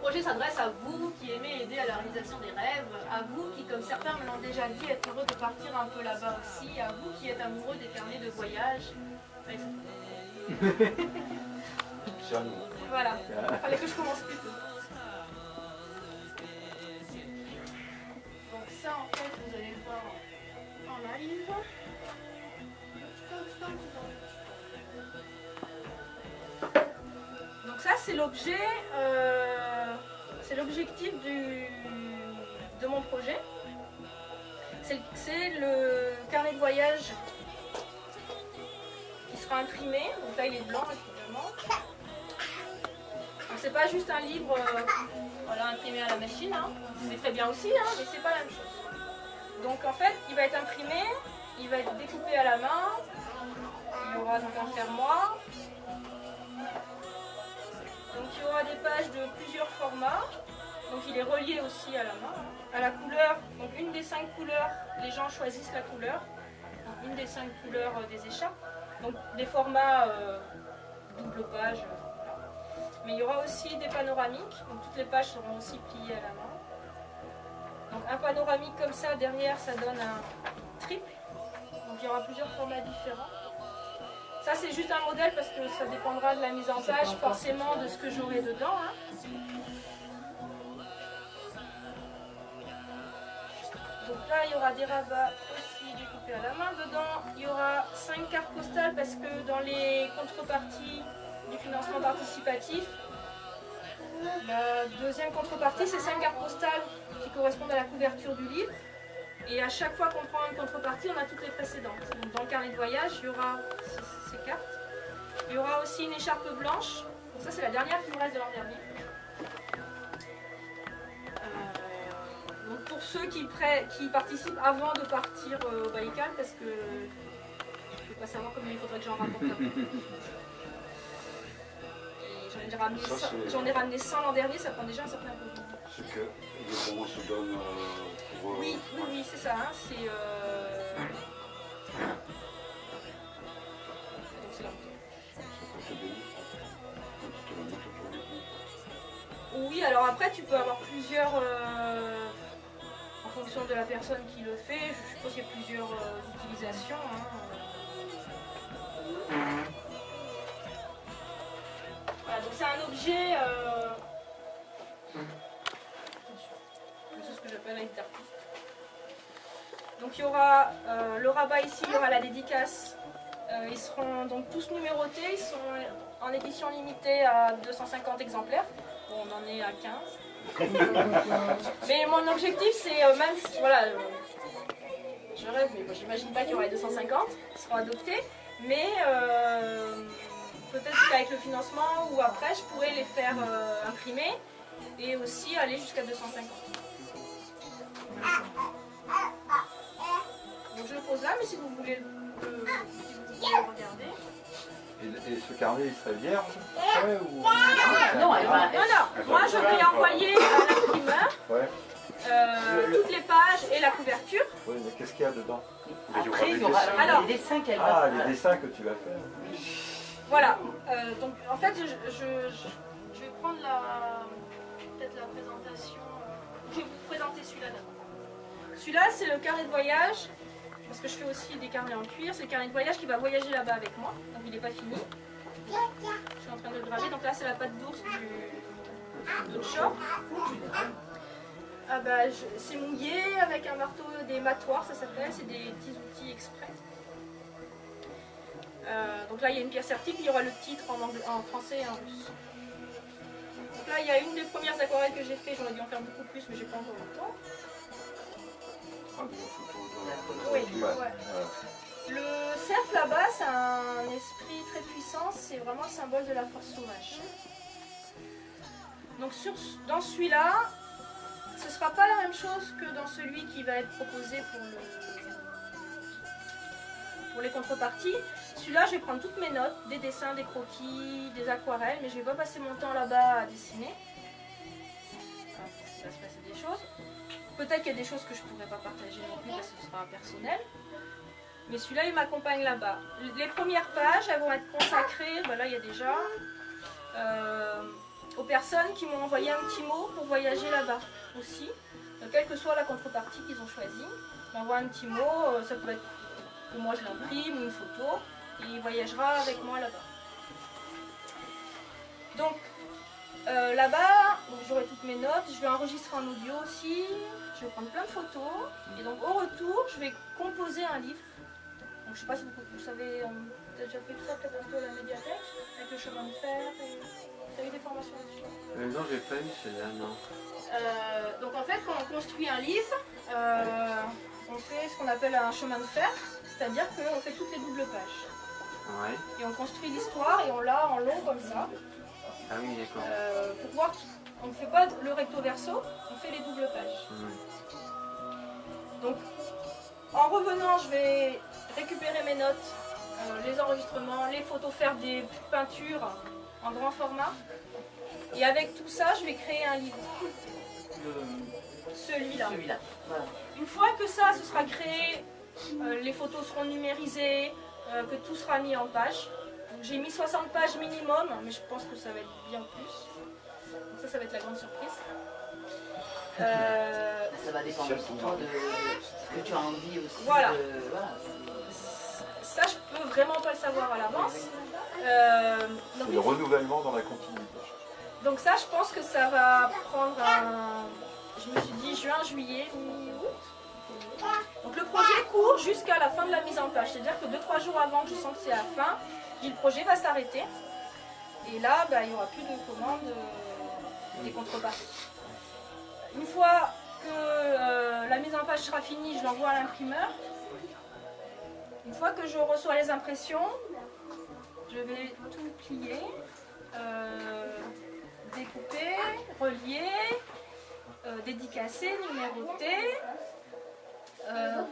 projet s'adresse à vous qui aimez aider à la réalisation des rêves, à vous qui, comme certains me l'ont déjà dit, êtes heureux de partir un peu là-bas aussi, à vous qui êtes amoureux des carnets de voyage. Voilà, il fallait que je commence plus tôt. Donc ça, en fait, vous allez le voir en live. Donc ça, c'est l'objet, c'est l'objectif de mon projet. C'est le carnet de voyage qui sera imprimé. Donc là, il est blanc, évidemment. Donc c'est pas juste un livre voilà, imprimé à la machine. Hein. C'est très bien aussi, hein, mais c'est pas la même chose. Donc en fait, il va être imprimé, il va être découpé à la main. Il y aura donc un fermoir. Donc il y aura des pages de plusieurs formats. Donc il est relié aussi à la main. À la couleur, donc une des 5 couleurs, les gens choisissent la couleur. Donc une des 5 couleurs des écharpes. Donc des formats double page. Voilà. Mais il y aura aussi des panoramiques. Donc toutes les pages seront aussi pliées à la main. Donc un panoramique comme ça, derrière, ça donne un triple. Donc il y aura plusieurs formats différents. Ça c'est juste un modèle parce que ça dépendra de la mise en page forcément de ce que j'aurai dedans. Hein. Donc là il y aura des rabats aussi découpés à la main. Dedans il y aura 5 cartes postales parce que dans les contreparties du financement participatif, la deuxième contrepartie c'est 5 cartes postales qui correspondent à la couverture du livre. Et à chaque fois qu'on prend une contrepartie, on a toutes les précédentes. Donc dans le carnet de voyage, il y aura ces cartes. Il y aura aussi une écharpe blanche. Donc ça, c'est la dernière qui me reste de l'an dernier. Donc pour ceux qui participent avant de partir au Baïkal, parce que je ne peux pas savoir combien il faudrait que j'en rapporte après. J'en ai ramené 100 l'an dernier, ça prend déjà un certain peu de temps. C'est que les bons se donnent pour... Oui, c'est ça. Hein, c'est là. Oui, alors après tu peux avoir plusieurs, en fonction de la personne qui le fait, je suppose qu'il y a plusieurs utilisations. Hein. Voilà, donc c'est un objet, c'est ce que j'appelle un interpiste. Donc il y aura le rabat ici, il y aura la dédicace. Ils seront donc tous numérotés, ils sont en édition limitée à 250 exemplaires. Bon, on en est à 15. Mais mon objectif c'est même si, voilà, je rêve, mais bon, j'imagine pas qu'il y aura les 250 qui seront adoptés. Mais peut-être qu'avec le financement ou après, je pourrais les faire imprimer et aussi aller jusqu'à 250. Donc je le pose là, mais si vous voulez le regarder. Et ce carnet, il serait vierge après, ou... Non, moi je vais envoyer à l'imprimeur toutes les pages et la couverture. Oui, mais qu'est-ce qu'il y a dedans? Après, il y aura les dessins qu'elle va faire. Ah, les dessins que tu vas faire. Voilà. Donc en fait, je vais prendre peut-être la présentation. Je vais vous présenter celui-là d'abord. Celui-là, c'est le carnet de voyage. Parce que je fais aussi des carnets en cuir, c'est le carnet de voyage qui va voyager là-bas avec moi, donc il n'est pas fini. Je suis en train de le graver, donc là c'est la patte d'ours du short. Ah bah, c'est mouillé avec un marteau, des matoirs ça s'appelle, c'est des petits outils exprès. Donc là il y a une pierre sertie, puis il y aura le titre en français et en russe. Donc là il y a une des premières aquarelles que j'ai fait, j'aurais dû en faire beaucoup plus mais j'ai pas encore le temps. Oui, ouais. Le cerf là-bas, c'est un esprit très puissant, c'est vraiment le symbole de la force sauvage. Donc dans celui-là, ce ne sera pas la même chose que dans celui qui va être proposé pour les contreparties. Celui-là, je vais prendre toutes mes notes, des dessins, des croquis, des aquarelles, mais je ne vais pas passer mon temps là-bas à dessiner. Il va se passer des choses. Peut-être qu'il y a des choses que je ne pourrais pas partager non plus parce que ce sera personnel. Mais celui-là, il m'accompagne là-bas. Les premières pages, elles vont être consacrées, voilà, il y a déjà, aux personnes qui m'ont envoyé un petit mot pour voyager là-bas aussi. Quelle que soit la contrepartie qu'ils ont choisie, ils m'envoient un petit mot, ça peut être que moi je l'imprime ou une photo, et il voyagera avec moi là-bas. Donc là-bas, j'aurai toutes mes notes, je vais enregistrer en audio aussi, je vais prendre plein de photos, et donc au retour, je vais composer un livre. Donc je sais pas si vous savez, vous avez déjà fait ça peut-être un peu à la médiathèque, avec le chemin de fer, et vous avez des formations là-dessus? Non, j'ai pas eu celle-là, non. Donc en fait, quand on construit un livre, on fait ce qu'on appelle un chemin de fer, c'est-à-dire qu'on fait toutes les doubles pages. Ouais. Et on construit l'histoire et on l'a en long comme ça. Ah oui, d'accord. Pour voir, on ne fait pas le recto verso, on fait les doubles pages. Donc en revenant, je vais récupérer mes notes, les enregistrements, les photos, faire des peintures en grand format. Et avec tout ça, je vais créer un livre. Celui-là. Voilà. Une fois que ça, ce sera créé, les photos seront numérisées, que tout sera mis en page. J'ai mis 60 pages minimum, mais je pense que ça va être bien plus. Donc ça va être la grande surprise. Ça va dépendre aussi toi de ce que tu as envie aussi. Voilà. Voilà. Ça, je peux vraiment pas le savoir à l'avance. C'est le renouvellement dans la continuité. Donc ça, je pense que ça va prendre un... Je me suis dit juin, juillet, mi-août. Donc le projet court jusqu'à la fin de la mise en page. C'est-à-dire que 2-3 jours avant que je sens que c'est la fin, le projet va s'arrêter. Et là, il n'y aura plus de commandes des contreparties. Une fois que la mise en page sera finie, je l'envoie à l'imprimeur. Une fois que je reçois les impressions, je vais tout plier, découper, relier, dédicacer, numéroter,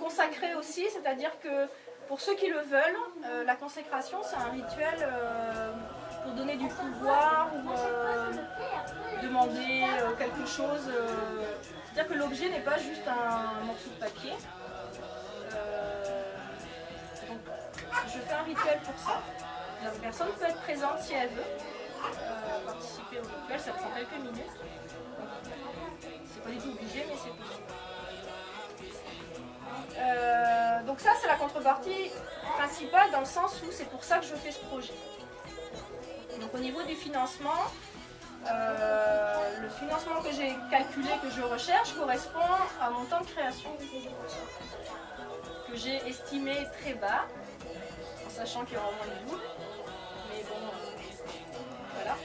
consacrer aussi, c'est-à-dire que pour ceux qui le veulent, la consécration c'est un rituel pour donner du pouvoir ou demander quelque chose. C'est-à-dire que l'objet n'est pas juste un morceau de papier. Donc je fais un rituel pour ça. La personne peut être présente si elle veut. Participer au rituel, ça prend quelques minutes. C'est pas du tout obligé, mais c'est possible. Donc ça, c'est la contrepartie principale dans le sens où c'est pour ça que je fais ce projet. Donc au niveau du financement, le financement que j'ai calculé, que je recherche, correspond à mon temps de création que j'ai estimé très bas, en sachant qu'il y aura moins de loups. Mais bon, voilà.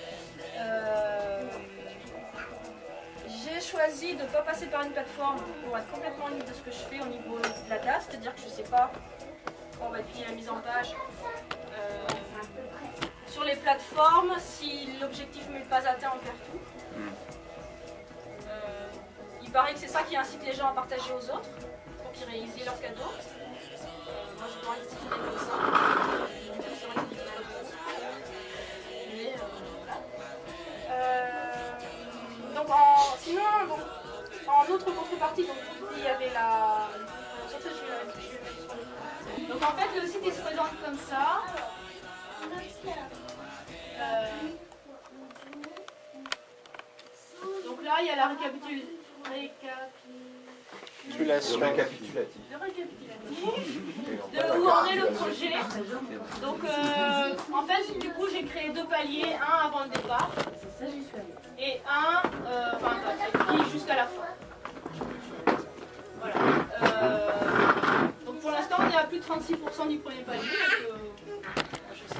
J'ai choisi de ne pas passer par une plateforme pour être complètement libre de ce que je fais au niveau de la date, c'est-à-dire que je ne sais pas quand on va finir la mise en page. Sur les plateformes, si l'objectif n'est pas atteint, on perd tout. Il paraît que c'est ça qui incite les gens à partager aux autres pour qu'ils réalisent leur cadeau. Moi je dois rester comme ça. C'est vrai que c'est mais voilà. Donc sinon, en autre contrepartie, donc il y avait la... Sur ça, donc en fait le site il se présente comme ça. Donc là il y a la récapitulatif. Le récapitulatif. De où en est le projet. Donc en fait du coup j'ai créé 2 paliers, un avant le départ et un qui jusqu'à la fin. Voilà. Donc pour l'instant on est à plus de 36% du premier palier. Je sais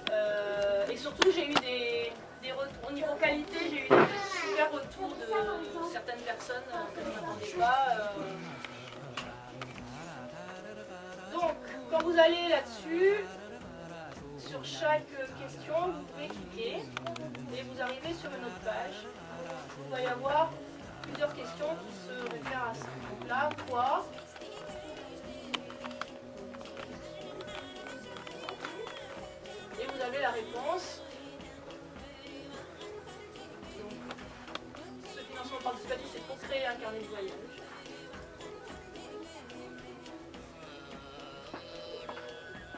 pas. Et surtout j'ai eu des retours au niveau qualité, j'ai eu des super retours de certaines personnes que je ne m'attendais pas. Donc, quand vous allez là-dessus, sur chaque question, vous pouvez cliquer et vous arrivez sur une autre page. Il va y avoir plusieurs questions qui se réfèrent à ça. Donc là, quoi ? Et vous avez la réponse. Ce financement participatif, c'est pour créer un carnet de voyage.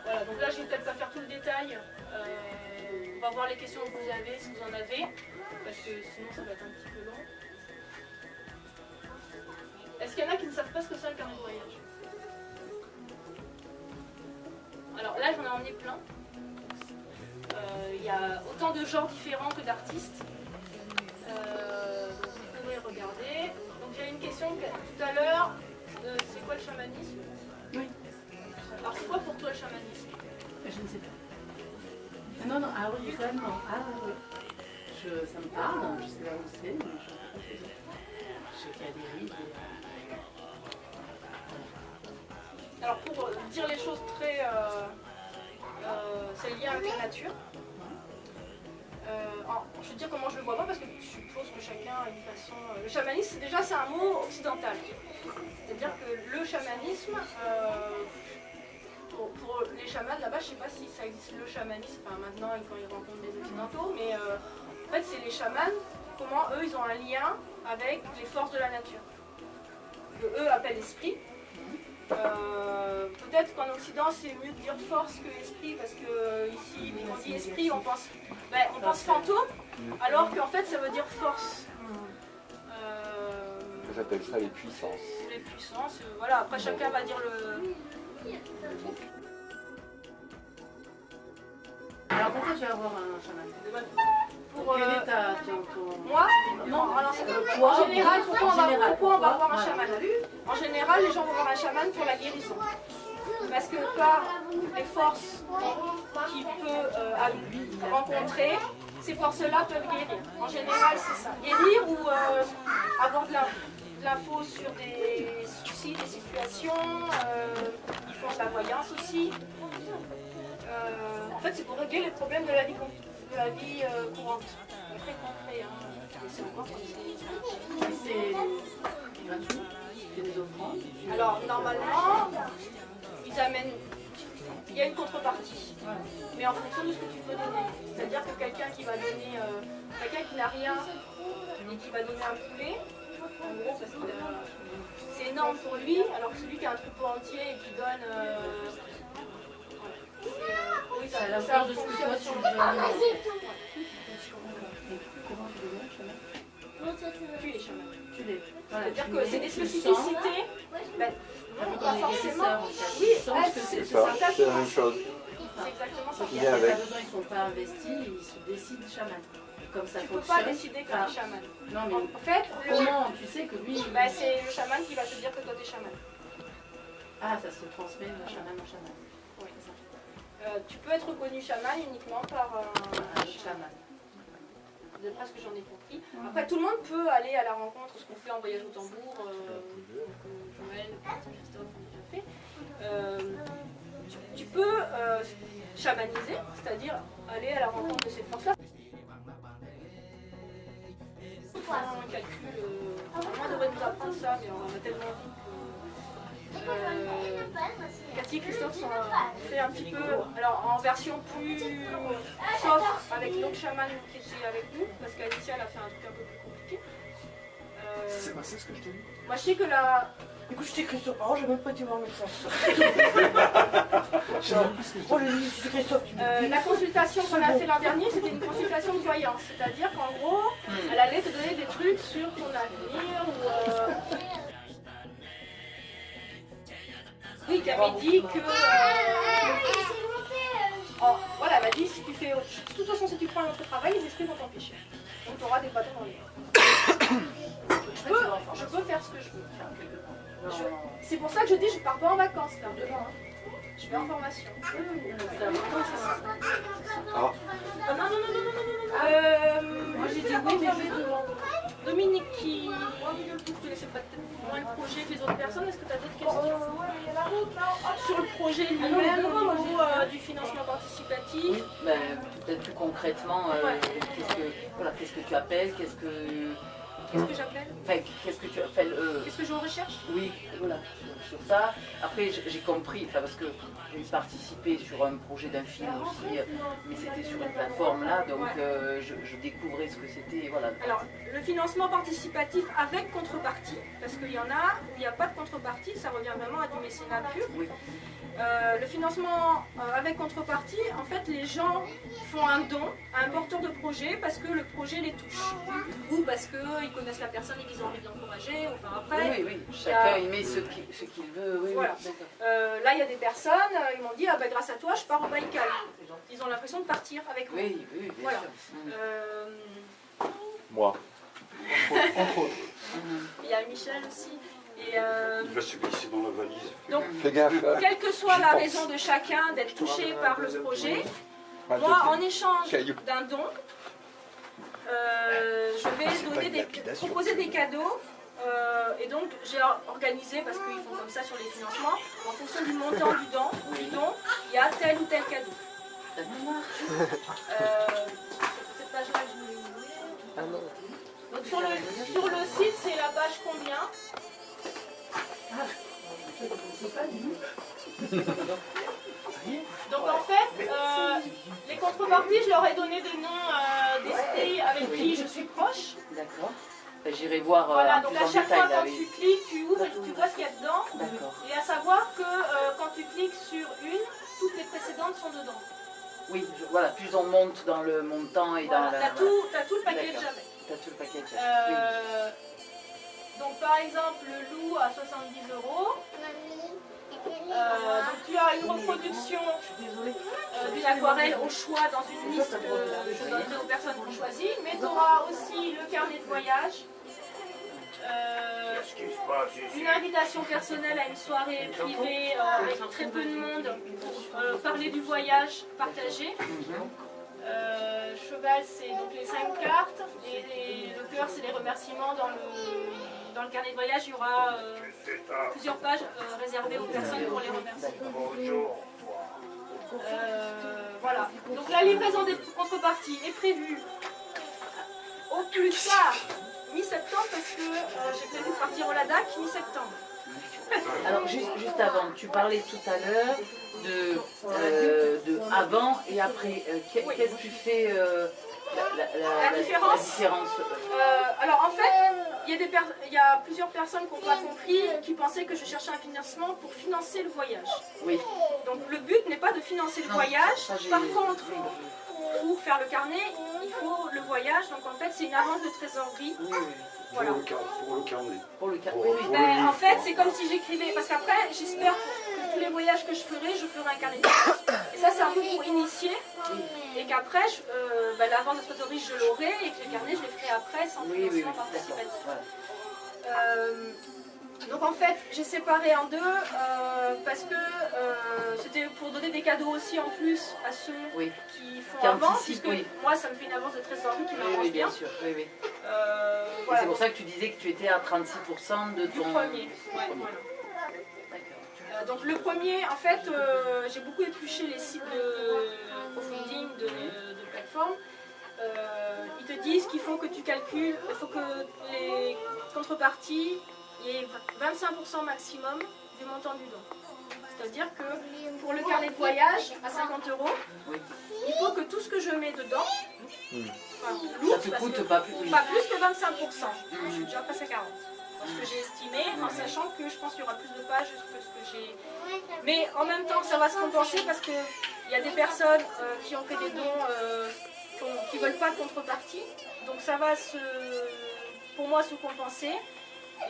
Voilà, donc là je vais peut-être pas faire tout le détail. va voir les questions que vous avez, si vous en avez, parce que sinon ça va être un petit peu long. Est-ce qu'il y en a qui ne savent pas ce que c'est un carnet de voyage? Alors là, j'en ai emmené plein. Il y a autant de genres différents que d'artistes. Vous pouvez regarder. Donc j'ai une question tout à l'heure. C'est quoi le chamanisme? Oui. Alors c'est quoi pour toi le chamanisme? Je ne sais pas. Non, non, ah oui, quand même, non. Ah oui, oui. Ça me parle, je sais pas où c'est, mais je ne sais pas ce que c'est. Je sais qu'il y a des rites. Alors pour dire les choses très... c'est lié avec la nature. Je vais dire comment je le vois pas parce que je suppose que chacun a une façon... Le chamanisme, déjà c'est un mot occidental. C'est-à-dire que le chamanisme, pour les chamans là-bas, je ne sais pas si ça existe le chamanisme, enfin maintenant quand ils rencontrent des occidentaux, mais en fait c'est les chamans, comment eux ils ont un lien avec les forces de la nature. Que eux appellent esprit. Peut-être qu'en Occident c'est mieux de dire force que esprit parce que ici quand on dit esprit on pense fantôme alors qu'en fait ça veut dire force. J'appelle ça les puissances. Les puissances, voilà, après chacun va dire le... Alors pourquoi tu vas avoir un chaman? Pour, quel est ton... Moi non, alors en général, pourquoi on va voir un chaman? En général, les gens vont voir un chaman pour la guérison. Parce que par les forces qu'il peut rencontrer, ces forces-là peuvent guérir. En général, c'est ça. Guérir ou avoir de l'info sur des soucis, des situations. Ils font de la voyance aussi. En fait, c'est pour régler les problèmes de la vie courante. Très concret. Hein. C'est encore c'est gratuit? C'est des offrandes? Alors, normalement, ils amènent... Il y a une contrepartie. Mais en fonction de ce que tu peux donner. C'est-à-dire que quelqu'un qui va donner... quelqu'un qui n'a rien et qui va donner un poulet, en gros, parce que c'est énorme pour lui, alors que celui qui a un troupeau entier et qui donne... oui, c'est à la ça hauteur de ce que fonctionne toi sur tu le veux. Comment tu deviens chaman? Tu es chaman. C'est-à-dire que c'est des spécificités, non, pas forcément. Oui, c'est C'est la même chose. C'est exactement ça. Il y a pas besoin, ils ne sont pas investis, ils se décident chaman. Comme ça Tu ne peux fonctionne. pas décider quand tu es chaman. Non, mais En fait, comment tu sais que lui... c'est le chaman qui va te dire que toi tu es chaman. Ah, ça se transmet d'un chaman au chaman. Oui, c'est ça. Tu peux être reconnu chaman uniquement par Un chaman. D'après ce que j'en ai compris. Après, tout le monde peut aller à la rencontre, ce qu'on fait en voyage au tambour, Joël, Christophe, on a déjà fait. Tu peux chamaniser, c'est-à-dire aller à la rencontre de ces forces-là. Un calcul, on devrait nous apprendre ça, mais on a tellement vite que... Cathy et Christophe sont fait un petit peu, alors en version plus soft avec l'autre chaman qui était avec nous, parce qu'Alicia elle a fait un truc un peu plus compliqué. C'est ce que je t'ai dit. Moi je sais que la... Écoute, je t'ai Christophe. Oh, j'ai même pas été voir le médecin. Oh, j'ai Christophe, tu me dis. La consultation qu'on a fait l'an dernier, c'était une consultation de voyance. C'est-à-dire qu'en gros, elle allait te donner des trucs sur ton avenir ou... Oui, qui avait dit que... voilà, elle m'a dit, si tu fais... De toute façon, si tu prends un autre travail, les esprits vont t'empêcher. Donc tu auras des bâtons dans les mains. Je peux faire ce que je veux. C'est pour ça que je dis, je pars pas en vacances là. Je vais en formation. Moi j'ai dit oui, mais je vais devant. Dominique qui... Tu laissais pas moins le projet que les autres personnes. Est-ce que tu as d'autres questions sur le projet lui-même au niveau du financement participatif? Oui, peut-être plus concrètement, qu'est-ce que tu appelles, qu'est-ce que j'appelle? Enfin, qu'est-ce que tu appelles Qu'est-ce que je recherche? Oui, voilà, sur ça. Après, j'ai compris, parce que j'ai participé sur un projet d'un film aussi, mais c'était sur une plateforme là, donc je découvrais ce que c'était, voilà. Alors, le financement participatif avec contrepartie, parce qu'il y en a où il n'y a pas de contrepartie, ça revient vraiment à du mécénat pur. Oui. Le financement avec contrepartie, en fait, les gens font un don à un porteur de projet parce que le projet les touche. Ou parce qu'ils connaissent la personne et qu'ils ont envie de l'encourager. Enfin, après, oui, chacun il met ce qu'il veut. Oui, voilà. Là, il y a des personnes, ils m'ont dit, ah, bah, grâce à toi, je pars au Baïkal. Ils ont l'impression de partir avec moi. Oui, bien voilà. sûr. Moi. Entre autres. Il y a Michel aussi. Et Il va se glisser dans la valise. donc, Fais gaffe. quelle que soit la raison de chacun d'être touché par le projet, moi, en échange d'un don, je vais proposer des cadeaux. Et donc, j'ai organisé, parce qu'ils font comme ça sur les financements, en fonction du montant du don, il y a tel ou tel cadeau. Cette page-là, je voulais ouvrir. Donc, sur le site, c'est la page combien? Donc en fait, les contreparties, je leur ai donné des noms d'esprits avec qui je suis proche. D'accord. J'irai voir voilà, donc plus à en chaque détail. fois quand tu cliques, tu ouvres et tu vois ce qu'il y a dedans. D'accord. Et à savoir que quand tu cliques sur une, toutes les précédentes sont dedans. Oui, voilà, plus on monte dans le montant et Voilà, dans la... t'as tout le package avec. T'as tout le package. Donc par exemple, le loup à 70 €. Donc tu as une reproduction d'une aquarelle au choix dans une liste que je donnerai aux personnes qui ont choisi, mais tu auras aussi le carnet de voyage, une invitation personnelle à une soirée privée avec très peu de monde pour parler du voyage partagé. Cheval, c'est donc les 5 cartes, et le cœur, c'est les remerciements. Dans le carnet de voyage, il y aura plusieurs pages réservées aux personnes pour les remercier. Voilà. Donc la livraison des contreparties est prévue au plus tard mi-septembre, parce que j'ai prévu de partir au Ladakh mi-septembre. Alors juste avant, tu parlais tout à l'heure de avant et après. Qu'est-ce que tu fais La différence. Alors en fait, il y a plusieurs personnes qui n'ont pas compris, qui pensaient que je cherchais un financement pour financer le voyage. Oui. Donc le but n'est pas de financer le voyage. Par contre, pour faire le carnet, il faut le voyage. Donc en fait, c'est une avance de trésorerie. Voilà. Pour le carnet. Pour le carnet. En fait, c'est comme si j'écrivais, parce qu'après, j'espère que tous les voyages que je ferai un carnet de voyage. Et ça, c'est un peu pour initier. Et qu'après, l'avance de trésorerie, je l'aurai, et que le carnet, je les ferai après, sans financement participatif. Donc en fait, j'ai séparé en deux, parce que c'était pour donner des cadeaux aussi en plus à ceux qui font avant, puisque moi, ça me fait une avance de trésorerie qui m'arrange bien. Bien sûr, oui. Voilà. C'est pour ça que tu disais que tu étais à 36% de ton... Du premier, voilà. Donc le premier, en fait, j'ai beaucoup épluché les sites de crowdfunding, de plateformes. Ils te disent qu'il faut que tu calcules, il faut que les contreparties, il y ait 25% maximum du montant du don. C'est-à-dire que pour le carnet de voyage à 50 €, il faut que tout ce que je mets dedans, ça te coûte pas plus que 25%. Je suis déjà passé à 40. Ce que j'ai estimé, en sachant que je pense qu'il y aura plus de pages que ce que j'ai. Mais en même temps, ça va se compenser parce qu'il y a des personnes qui ont fait des dons qui ne veulent pas de contrepartie. Donc ça va pour moi se compenser.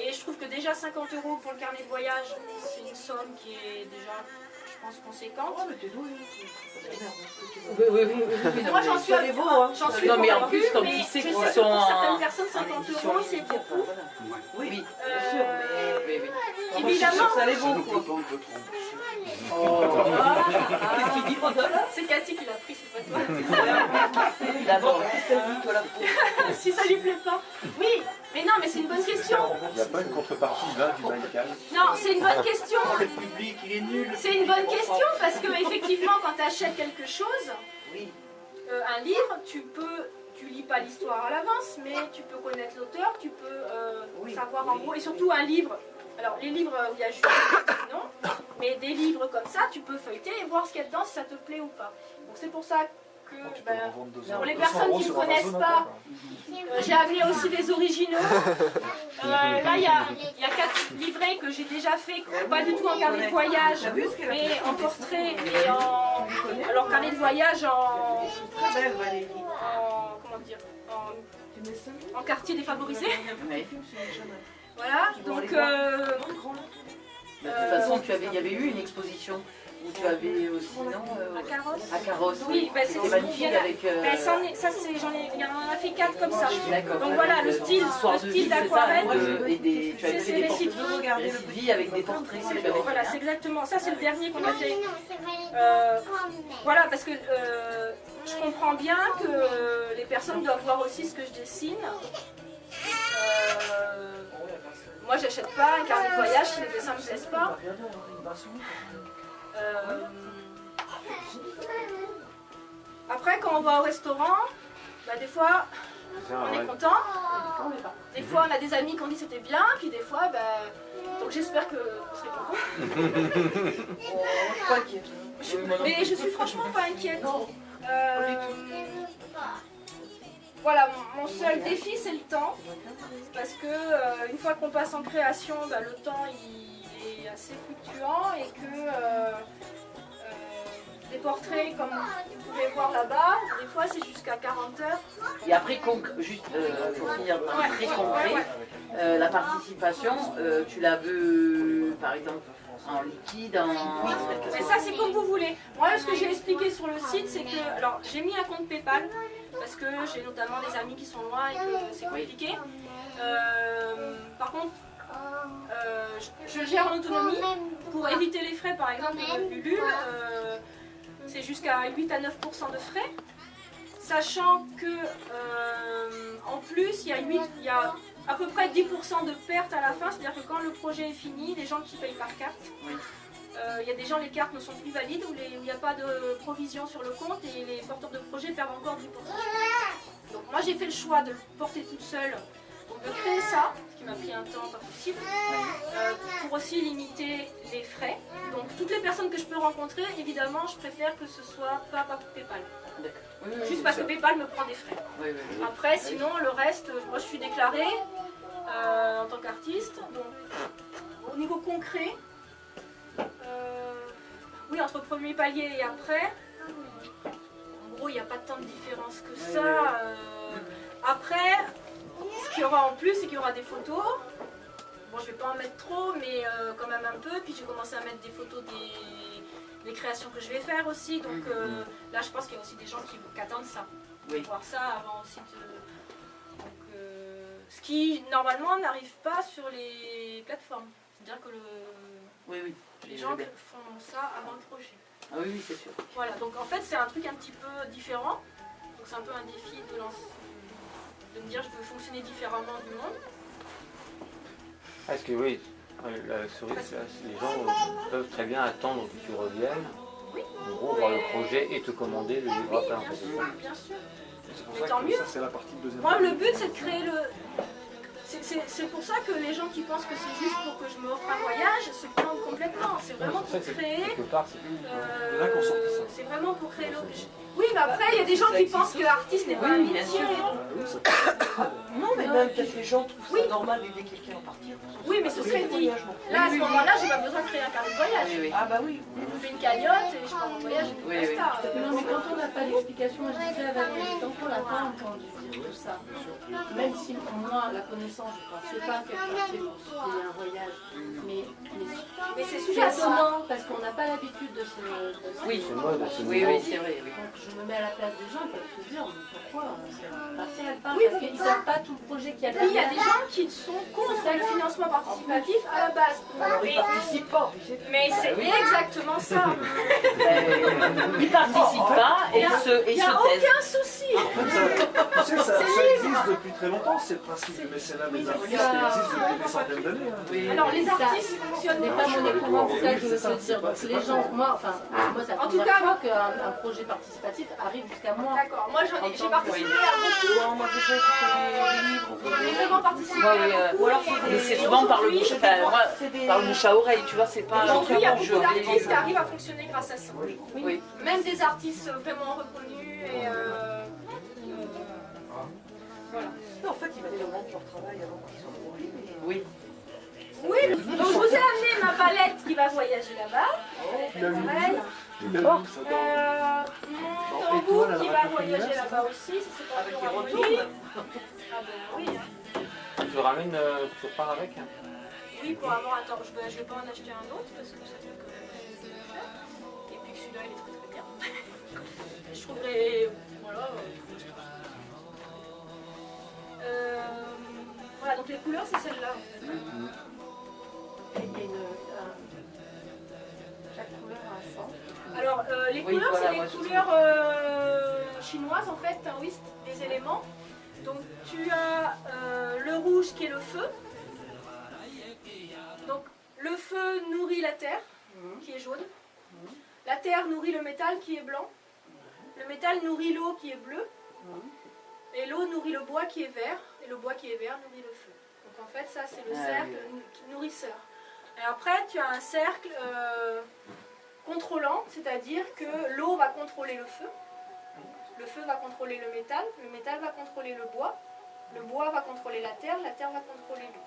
Et je trouve que déjà 50 € pour le carnet de voyage, c'est une somme qui est déjà, je pense, conséquente. Oui. Moi j'en suis allée voir. J'en suis non mais en convaincue, plus comme mais tu sais je qu'ils sais que sont pour certaines en personnes 50 € c'est beaucoup. Oui, bien sûr, mais oui. Évidemment. Ça les vaut quoi. Qu'est-ce qu'il dit Rodolphe? C'est Cathy qui l'a pris, c'est pas toi. D'abord, qu'est-ce que t'as dit toi là? Si ça lui plaît pas. Oui, mais non, mais c'est une bonne question. Il n'y a pas une contrepartie là du Baïkal? Non, c'est une bonne question. Le public il est nul. C'est une bonne question parce que effectivement, quand tu achètes quelque chose, un livre, tu lis pas l'histoire à l'avance, mais tu peux connaître l'auteur, tu peux savoir en gros, et surtout un livre. Alors les livres où il y a juste non, mais des livres comme ça, tu peux feuilleter et voir ce qu'il y a dedans, si ça te plaît ou pas. Donc c'est pour ça que Tu peux en vendre pour les 200 personnes euros qui ne sur connaissent Amazon, pas, quoi. j'ai amené aussi les originaux. Là, il y a 4 livrets que j'ai déjà fait, pas du tout en carnet de voyage, mais en portrait et en. Alors, carnet de voyage en. Très belle, Valérie. Comment dire, en quartier défavorisé. Oui. Voilà, donc. De toute façon, il y avait eu une exposition où tu avais aussi, non À Carrosse. À Carrosse, Oui, bah, c'était magnifique avec... ça, il y en a fait 4 comme ça. D'accord. Donc voilà, le style d'aquarelle. Tu as C'est fait des les portraits sites. de vie avec des portraits. Voilà, c'est exactement ça, c'est le dernier qu'on a fait. Voilà, parce que je comprends bien que les personnes doivent voir aussi ce que je dessine. Moi, j'achète pas un carnet de voyage si les dessins me plaisent pas. Après, quand on va au restaurant, bah, des fois, on est content. Des fois, on a des amis qui ont dit c'était bien, puis des fois, bah, donc j'espère que vous serez contents. Pas inquiète. Mais je suis franchement pas inquiète. Voilà, mon seul défi c'est le temps, parce que une fois qu'on passe en création, bah, le temps il est assez fluctuant et que des portraits comme vous pouvez voir là-bas, des fois c'est jusqu'à 40 heures. Et après, juste pour finir très concret, la participation, tu la veux par exemple en liquide, en... Mais ça c'est comme vous voulez. Moi ce que j'ai expliqué sur le site c'est que, alors j'ai mis un compte PayPal, parce que j'ai notamment des amis qui sont loin et que c'est compliqué. Par contre, je gère en autonomie pour éviter les frais, par exemple Ulule, c'est jusqu'à 8 à 9% de frais, sachant que en plus il y a à peu près 10% de perte à la fin, c'est-à-dire que quand le projet est fini, les gens qui payent par carte, il y a des gens, les cartes ne sont plus valides, où il n'y a pas de provision sur le compte et les porteurs de projet perdent encore 10%. Donc moi j'ai fait le choix de le porter toute seule, donc de créer ça, ce qui m'a pris un temps pas possible, pour aussi limiter les frais. Donc toutes les personnes que je peux rencontrer, évidemment je préfère que ce soit pas par PayPal. Juste parce que PayPal me prend des frais. Après sinon le reste, moi je suis déclarée en tant qu'artiste, donc au niveau concret, oui, entre premier palier et après, en gros, il n'y a pas tant de différence que ça. Après, ce qu'il y aura en plus, c'est qu'il y aura des photos. Bon, je ne vais pas en mettre trop, mais quand même un peu. Puis j'ai commencé à mettre des photos des créations que je vais faire aussi. Donc là, je pense qu'il y a aussi des gens qui attendent ça. Voir ça avant aussi de... Donc, ce qui, normalement, n'arrive pas sur les plateformes. C'est-à-dire que les gens font ça avant le projet. Ah oui, c'est sûr. Voilà, donc en fait c'est un truc un petit peu différent. Donc c'est un peu un défi de me dire je veux fonctionner différemment du monde. Parce que oui, la cerise, les gens peuvent très bien attendre que tu reviennes, en gros, voir le projet et te commander le livre à pain. Bien sûr. C'est pour Mais ça tant que mieux. ça c'est la partie de deuxième. Moi le but c'est de créer le... C'est pour ça que les gens qui pensent que c'est juste pour que je me offre un voyage se plantent complètement. C'est vraiment pour créer... C'est vraiment pour créer l'objet. Oui, mais après, il y a des gens qui pensent que l'artiste n'est pas un métier. Non, mais même peut-être les gens trouvent ça normal d'aider quelqu'un à partir. Oui, mais ce serait dit. Là, à ce moment-là, j'ai pas besoin de créer un carnet de voyage. Ah bah oui. Je fais une cagnotte et je pars en voyage et puis basta. Non, mais quand on n'a pas l'explication, moi je disais à Valérie, tant qu'on n'a pas entendu dire tout ça, même si moi, la connaissance, je ne pensais pas qu'elle partait pour se payer un voyage, mais c'est c'est étonnant parce qu'on n'a pas l'habitude de ce Oui, c'est vrai. Donc je me mets à la place des gens, ils peuvent se dire, mais pourquoi partir elle part, parce qu'ils ne savent pas tout le projet qu'il y a Oui, il y a derrière. des gens qui sont contre le financement participatif à la base. Alors ils participent pas. Mais c'est exactement ça. Ils participent pas et Il se n'y a taisent. aucun souci. Tu sais, ça existe depuis très longtemps, c'est le principe du mécénat des artistes qui existe depuis des centaines d'années. Hein. Alors les artistes Ce fonctionnent n'est pas monnaie c'est ça que je veux te dire. Donc les gens, moi ça fait la première fois qu'un projet participatif arrive jusqu'à moi. D'accord, moi j'ai participé à beaucoup. Moi déjà j'ai des livres. J'en ai vraiment participé à beaucoup. Mais c'est souvent par le bouche, par le bouche à oreille, tu vois, c'est pas Aujourd'hui, il y a je beaucoup d'artistes qui vais. arrivent à fonctionner grâce à ça. Oui. Même des artistes vraiment reconnus, et voilà. Non, en fait, ils mettent tellement de leur travail avant qu'ils soient produits. Oui. Oui, donc je vous ai amené ma palette qui va voyager là-bas. Pareil. Mon tambour qui va voyager là-bas aussi, si c'est pas Avec trop les harmonieux. retours. Ah ben oui. Tu ramènes, tu repars avec? Oui, pour avoir un tambour. Je vais pas en acheter un autre parce que ça fait quand même cher. Et puis celui-là, il est très très bien. Je trouverais. Voilà. Voilà, donc les couleurs, c'est celle-là. Et il y a chaque couleur a un sens. Alors, les Oui, couleurs, voilà, c'est moi, les je couleurs chinoises en fait, taoïstes, des éléments. Donc, tu as le rouge qui est le feu. Donc, le feu nourrit la terre, qui est jaune. La terre nourrit le métal, qui est blanc. Le métal nourrit l'eau, qui est bleue. Et l'eau nourrit le bois, qui est vert. Et le bois qui est vert nourrit le feu. Donc, en fait, ça, c'est le cercle nourrisseur. Et après, tu as un cercle contrôlant, c'est-à-dire que l'eau va contrôler le feu va contrôler le métal va contrôler le bois va contrôler la terre va contrôler l'eau.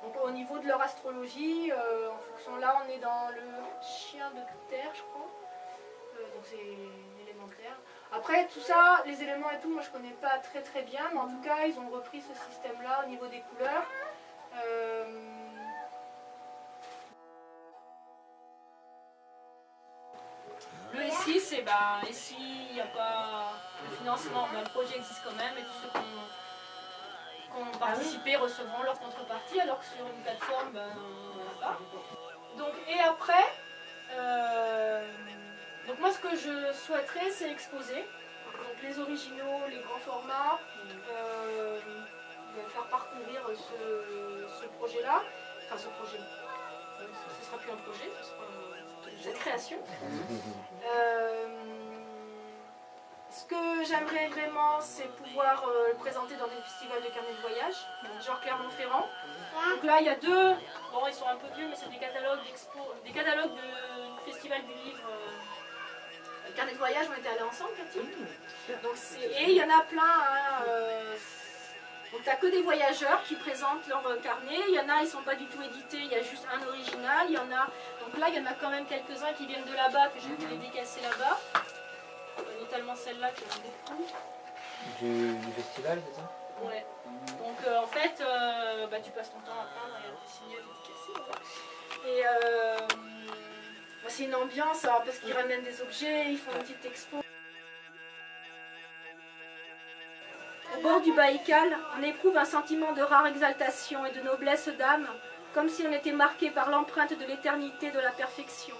Donc au niveau de leur astrologie, en fonction, là on est dans le chien de terre, je crois, donc c'est l'élémentaire. Après tout ça, les éléments et tout, moi je connais pas très très bien, mais en tout cas ils ont repris ce système-là au niveau des couleurs. Le S6, c'est ici, il n'y a pas le financement, le projet existe quand même et tous ceux qui ont participé recevront leur contrepartie, alors que sur une plateforme, on n'a pas. Donc, et après, donc moi ce que je souhaiterais, c'est exposer donc les originaux, les grands formats, faire parcourir ce projet-là, enfin ce projet. Ce ne sera plus un projet, ce sera cette création. Ce que j'aimerais vraiment, c'est pouvoir le présenter dans des festivals de carnet de voyage, genre Clermont-Ferrand. Donc là, il y a deux, bon ils sont un peu vieux, mais c'est des catalogues d'expo, des catalogues de festival du livre. Carnet de voyage, on était allés ensemble, Cathy. Donc et il y en a plein. Hein, donc tu n'as que des voyageurs qui présentent leur carnet. Il y en a, ils ne sont pas du tout édités, il y a juste un original. Il y en a, donc là, il y en a quand même quelques-uns qui viennent de là-bas, que j'ai vu les décasser là-bas. Notamment celle-là que j'aime beaucoup. Du festival, c'est ça? Ouais. Donc en fait, tu passes ton temps à peindre et à dessiner, à dédicacer. Et c'est une ambiance, alors, parce qu'ils ramènent des objets, ils font une petite expo. Au bord du Baïkal, on éprouve un sentiment de rare exaltation et de noblesse d'âme, comme si on était marqué par l'empreinte de l'éternité de la perfection,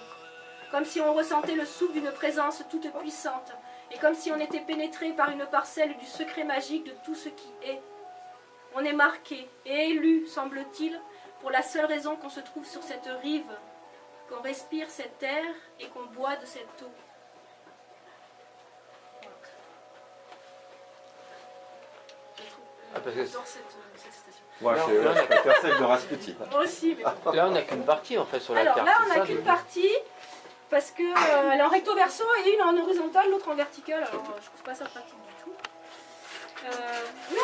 comme si on ressentait le souffle d'une présence toute puissante, et comme si on était pénétré par une parcelle du secret magique de tout ce qui est. On est marqué et élu, semble-t-il, pour la seule raison qu'on se trouve sur cette rive, qu'on respire cet air et qu'on boit de cette eau. J'adore cette station. Moi, je préfère celle de Rasputin. Moi aussi, mais bon. Là, on n'a qu'une partie en fait sur la Alors carte. là, on c'est n'a ça, qu'une le- partie, parce que elle est en recto verso et une en horizontal, l'autre en vertical. Alors je trouve pas ça pratique du tout. Non,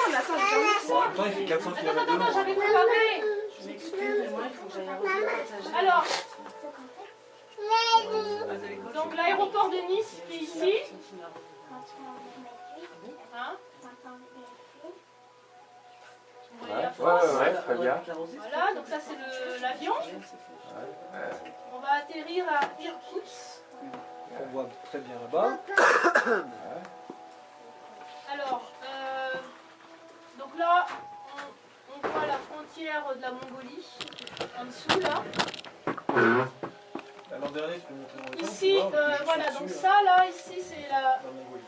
mais attends, j'ai terminé ça. En même temps, il fait 400 km de Attends, long. j'avais préparé. Je m'excuse, mais moi, il faut que j'aille arroser le potager. Alors, donc l'aéroport de Nice qui est ici. Hein? Vous voyez la France. ouais, très bien. Voilà, donc ça c'est l'avion. On va atterrir à Irkoutsk. On voit très bien là-bas. Alors, donc là, on voit la frontière de la Mongolie, en dessous là. L'an dernier, tu peux montrer dans le Ici, voilà, donc ça là, ici c'est la... La Mongolie.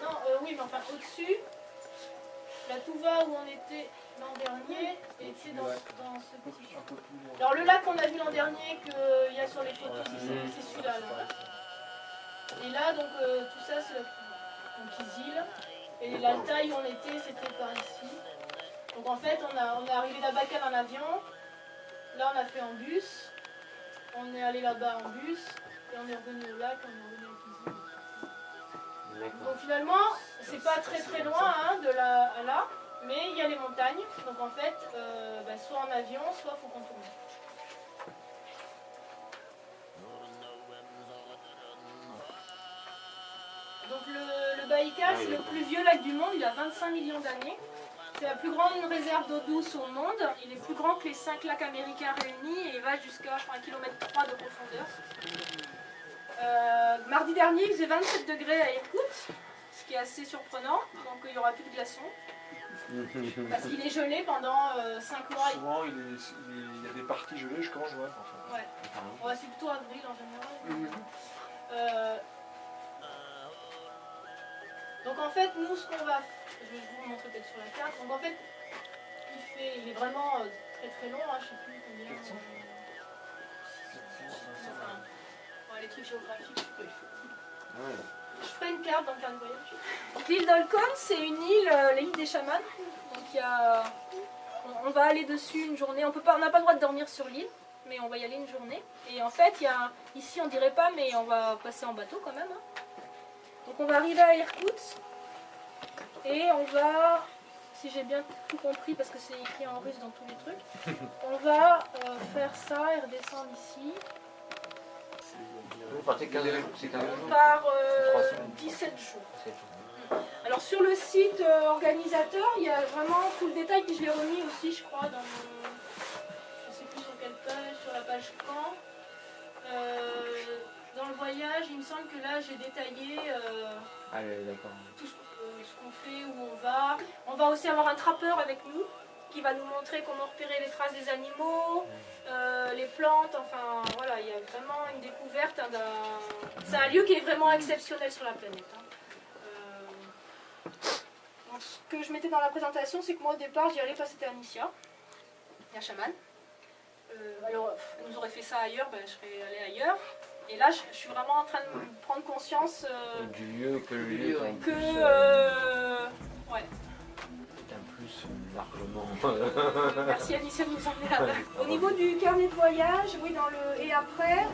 Non, oui, mais enfin au-dessus, la Touva où on était l'an dernier, était dans ce petit... Un peu plus loin. Alors le lac qu'on a vu l'an dernier, qu'il y a sur les photos, c'est celui-là. Là. Et là, donc tout ça c'est la Touva. Donc Isil. Et l'Altaï où on était, c'était par ici. Donc en fait, on est arrivé d'Abakan en avion. Là, on a fait en bus. On est allé là-bas en bus. Et on est revenu au lac, on est revenu avec Isil. Donc finalement, c'est pas très loin hein, de là à là, mais il y a les montagnes. Donc en fait, soit en avion, soit il faut contourner. Donc le Baïkal, c'est le plus vieux lac du monde, il a 25 millions d'années. C'est la plus grande réserve d'eau douce au monde. Il est plus grand que les 5 lacs américains réunis et il va jusqu'à 1,3 km de profondeur. Mardi dernier, il faisait 27 degrés à Irkoutsk, ce qui est assez surprenant. Donc il n'y aura plus de glaçons. Parce qu'il est gelé pendant 5 mois. Souvent, il y a des parties gelées jusqu'en juin. En fait. Ouais. Ouais, c'est plutôt avril en général. Donc en fait, nous, ce qu'on va... Je vais vous montrer peut-être sur la carte. Donc en fait, il est vraiment très long, hein, je ne sais plus combien. Enfin, les trucs géographiques. Je ferai une carte dans le carnet de voyage. L'île d'Olkhon, c'est une île, l'île des chamans. Donc on va aller dessus une journée. On n'a pas le droit de dormir sur l'île, mais on va y aller une journée. Et en fait, ici on dirait pas, mais on va passer en bateau quand même. Hein. Donc on va arriver à Irkoutsk et on va, si j'ai bien tout compris parce que c'est écrit en russe dans tous les trucs, on va faire ça et redescendre ici. Vous partez 15 jours, c'est 15 jours. On part 17 jours. Alors sur le site organisateur, il y a vraiment tout le détail, puis je l'ai remis aussi je crois dans le, je sais plus sur quelle page, sur la page camp. Dans le voyage, il me semble que là j'ai détaillé tout ce qu'on fait, où on va. On va aussi avoir un trappeur avec nous qui va nous montrer comment repérer les traces des animaux, les plantes, enfin voilà, il y a vraiment une découverte. Hein, c'est un lieu qui est vraiment exceptionnel sur la planète. Hein. Donc, ce que je mettais dans la présentation, c'est que moi au départ j'y allais parce que c'était à Nissia, un chaman. Alors, on nous aurait fait ça ailleurs, je serais allée ailleurs. Et là, je suis vraiment en train de prendre conscience du lieu que le lieu que ouais. C'est un plus largement. Merci Anissa de nous emmener là. Au niveau du carnet de voyage, oui, dans le et après,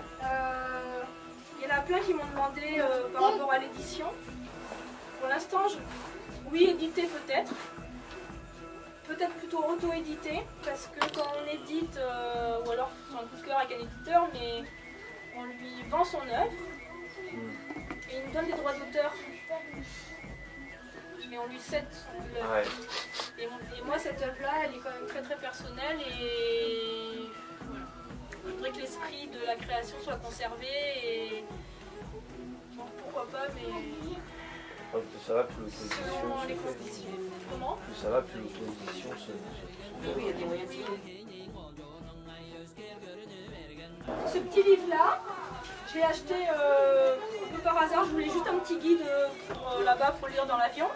il y en a plein qui m'ont demandé par rapport à l'édition. Pour l'instant, oui, éditer peut-être. Peut-être plutôt auto-éditer, parce que quand on édite, ou alors sur un coup de cœur avec un éditeur, mais on lui vend son œuvre et il nous donne des droits d'auteur. Et on lui cède l'œuvre. Ouais. Et moi, cette œuvre-là, elle est quand même très personnelle et voilà. Il faudrait que l'esprit de la création soit conservé et bon, pourquoi pas, mais. Plus ça va, plus l'auto-édition les conditions. Comment ? Plus ça va, plus l'auto-édition se... Oui, il y a des moyens de faire. Ce petit livre-là, je l'ai acheté un peu par hasard. Je voulais juste un petit guide là-bas pour lire dans l'avion.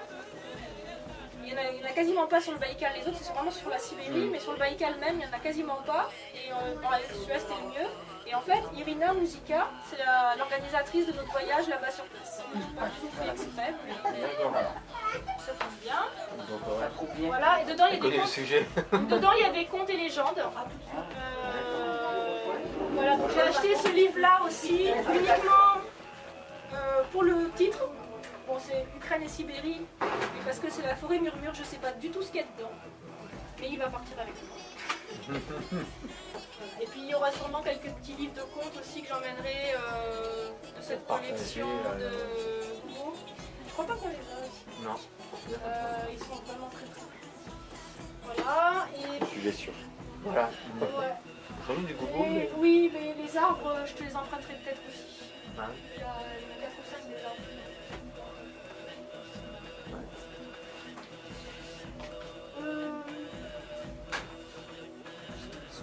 Il n'y en a quasiment pas sur le Baïkal. Les autres, c'est vraiment sur la Sibérie, mais sur le Baïkal même, il n'y en a quasiment pas. Et celui-là, c'était le mieux. Et en fait, Irina Muzika, c'est l'organisatrice de notre voyage là-bas sur place. Je n'ai pas du tout fait exprès, mais ça tombe bien. Voilà, et dedans, il y a des contes et légendes. Voilà, donc j'ai acheté ce livre-là aussi, uniquement pour le titre. Bon, c'est Ukraine et Sibérie, mais parce que c'est la forêt murmure, je ne sais pas du tout ce qu'il y a dedans. Mais il va partir avec moi. Et puis il y aura sûrement quelques petits livres de contes aussi que j'emmènerai de cette collection de Goubo. Je crois pas qu'on les a aussi. Non. Ils sont vraiment très. Voilà. Et je suis sûr. Voilà. Ouais. J'en ai du Goubo, mais... Oui, mais les arbres, je te les emprunterai peut-être aussi. Ah. Il y a 4 ou 5 des arbres.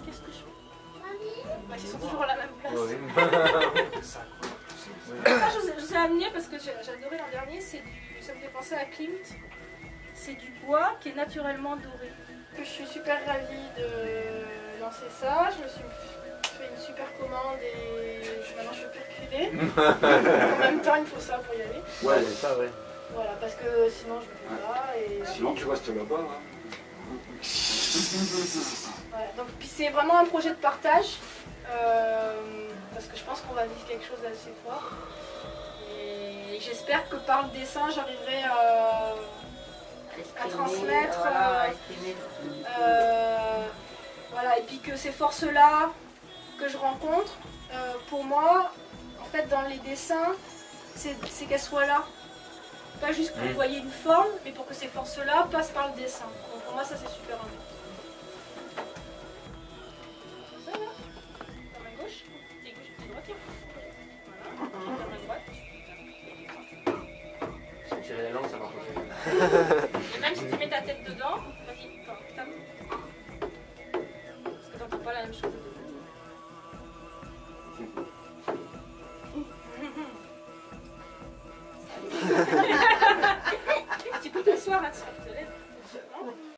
Qu'est-ce que je fais? Ils sont toujours à la même place. Oui. Ça, je vous ai amené parce que j'adorais l'an dernier, ça me fait penser à Klimt. C'est du bois qui est naturellement doré. Je suis super ravie de lancer ça. Je me suis fait une super commande et maintenant je peux plus reculer. En même temps, il faut ça pour y aller. Ouais, c'est ça, ouais. Voilà, parce que sinon je ne peux pas. Et... Sinon tu restes là-bas. Hein. Voilà, donc puis c'est vraiment un projet de partage. Parce que je pense qu'on va vivre quelque chose d'assez fort. Et j'espère que par le dessin, j'arriverai à transmettre. Voilà, exprimer. Voilà, et puis que ces forces-là que je rencontre, pour moi, en fait, dans les dessins, c'est qu'elles soient là. Pas juste pour voyer une forme, mais pour que ces forces-là passent par le dessin. Donc pour moi, ça c'est super important. Ça là, ta main gauche, pied gauche, pied droit, tiens. Voilà, ta main droite. Si tu tirais la langue, ça marche aussi. Et même si tu mets ta tête dedans, vas-y, tape. Parce que t'entends pas la même chose.